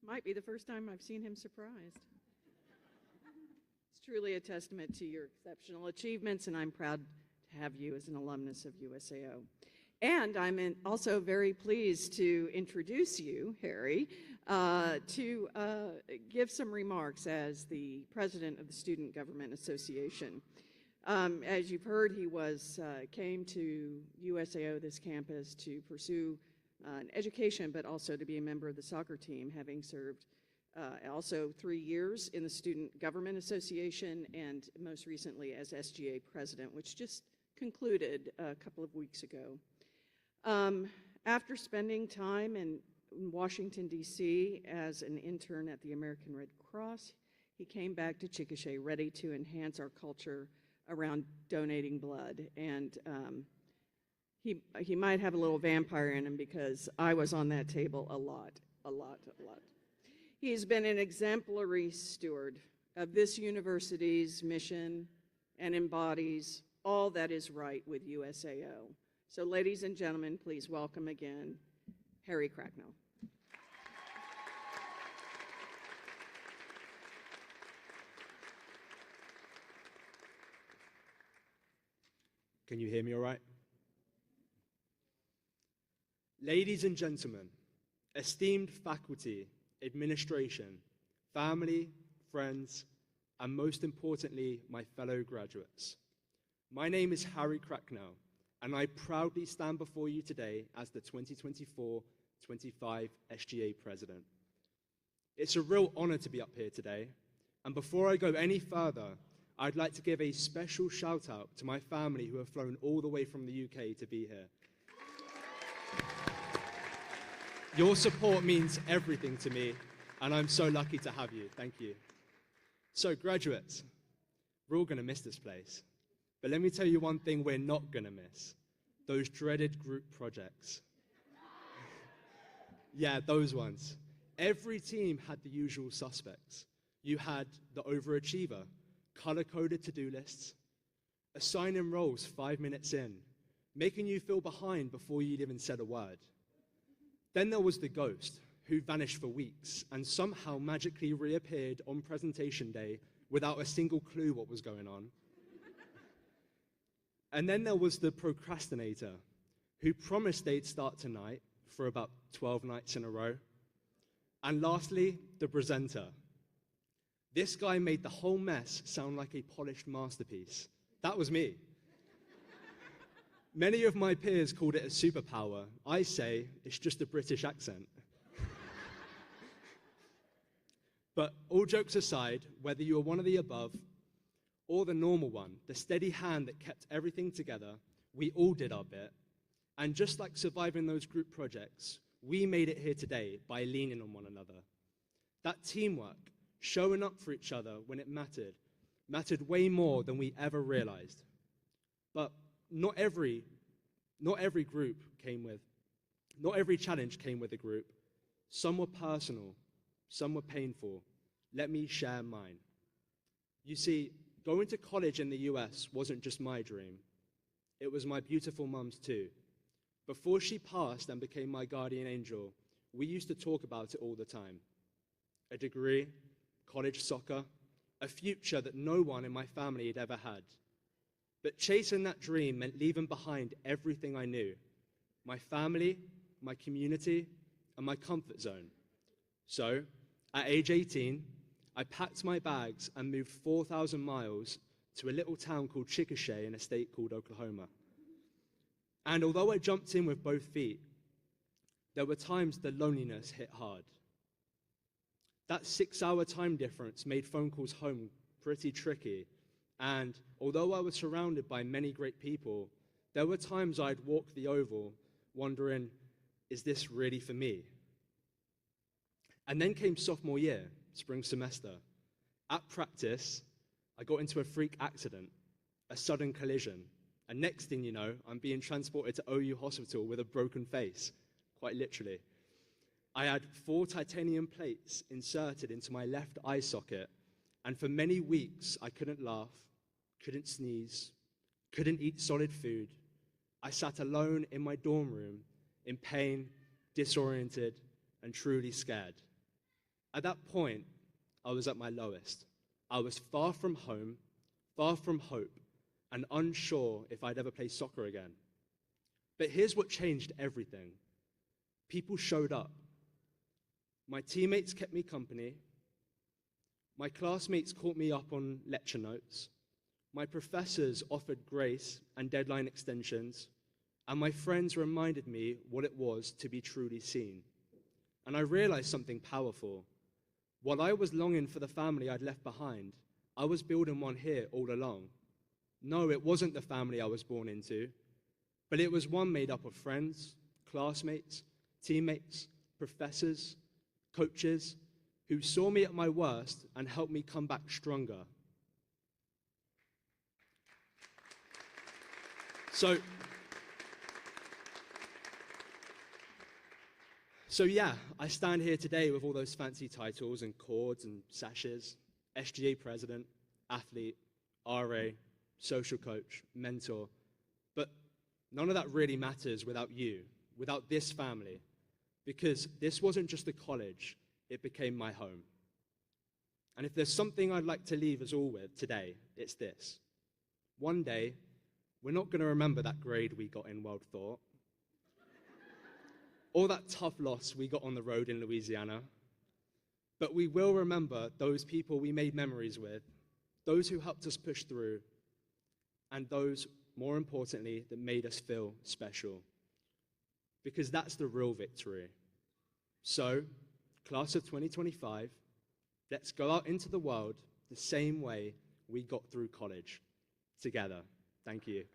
Might be the first time I've seen him surprised. It's truly a testament to your exceptional achievements, and I'm proud to have you as an alumnus of USAO. And I'm also very pleased to introduce you, Harry, to give some remarks as the president of the Student Government Association. As you've heard, he came to USAO, this campus, to pursue an education, but also to be a member of the soccer team, having served also 3 years in the Student Government Association and most recently as SGA president, which just concluded a couple of weeks ago. After spending time in Washington, D.C. as an intern at the American Red Cross, he came back to Chickasha ready to enhance our culture around donating blood. And he might have a little vampire in him because I was on that table a lot. He's been an exemplary steward of this university's mission and embodies all that is right with USAO. So ladies and gentlemen, please welcome again, Harry Cracknell. Can you hear me all right? Ladies and gentlemen, esteemed faculty, administration, family, friends, and most importantly, my fellow graduates. My name is Harry Cracknell, and I proudly stand before you today as the 2024-25 SGA President. It's a real honor to be up here today, and before I go any further, I'd like to give a special shout out to my family who have flown all the way from the UK to be here. Your support means everything to me, and I'm so lucky to have you. Thank you. So graduates, we're all gonna miss this place. But let me tell you one thing we're not gonna miss. Those dreaded group projects. Yeah, those ones. Every team had the usual suspects. You had the overachiever, color-coded to-do lists, assigning roles 5 minutes in, making you feel behind before you'd even said a word. Then there was the ghost, who vanished for weeks and somehow magically reappeared on presentation day without a single clue what was going on. And then there was the procrastinator, who promised they'd start tonight for about 12 nights in a row. And lastly, the presenter. This guy made the whole mess sound like a polished masterpiece. That was me. Many of my peers called it a superpower. I say it's just a British accent. But all jokes aside, whether you were one of the above or the normal one, the steady hand that kept everything together, we all did our bit. And just like surviving those group projects, we made it here today by leaning on one another. That teamwork, showing up for each other when it mattered way more than we ever realized. But not every challenge came with a group. Some were personal, some were painful. Let me share mine. You see, going to college in the US wasn't just my dream. It was my beautiful mum's too. Before she passed and became my guardian angel, we used to talk about it all the time. A degree, college soccer, a future that no one in my family had ever had. But chasing that dream meant leaving behind everything I knew. My family, my community, and my comfort zone. So, at age 18, I packed my bags and moved 4,000 miles to a little town called Chickasha in a state called Oklahoma. And although I jumped in with both feet, there were times the loneliness hit hard. That 6-hour time difference made phone calls home pretty tricky. And although I was surrounded by many great people, there were times I'd walk the Oval wondering, is this really for me? And then came sophomore year, spring semester. At practice, I got into a freak accident, a sudden collision. And next thing you know, I'm being transported to OU hospital with a broken face, quite literally. I had 4 titanium plates inserted into my left eye socket, and for many weeks, I couldn't laugh, couldn't sneeze, couldn't eat solid food. I sat alone in my dorm room, in pain, disoriented, and truly scared. At that point, I was at my lowest. I was far from home, far from hope, and unsure if I'd ever play soccer again. But here's what changed everything. People showed up. My teammates kept me company. My classmates caught me up on lecture notes. My professors offered grace and deadline extensions. And my friends reminded me what it was to be truly seen. And I realized something powerful. While I was longing for the family I'd left behind, I was building one here all along. No, it wasn't the family I was born into, but it was one made up of friends, classmates, teammates, professors, coaches, who saw me at my worst and helped me come back stronger. So yeah, I stand here today with all those fancy titles and cords and sashes, SGA president, athlete, RA, social coach, mentor, but none of that really matters without you, without this family, because this wasn't just a college, it became my home. And if there's something I'd like to leave us all with today, it's this. One day, we're not going to remember that grade we got in World Thought, or that tough loss we got on the road in Louisiana, but we will remember those people we made memories with, those who helped us push through, and those, more importantly, that made us feel special. Because that's the real victory. So, class of 2025, let's go out into the world the same way we got through college, together. Thank you.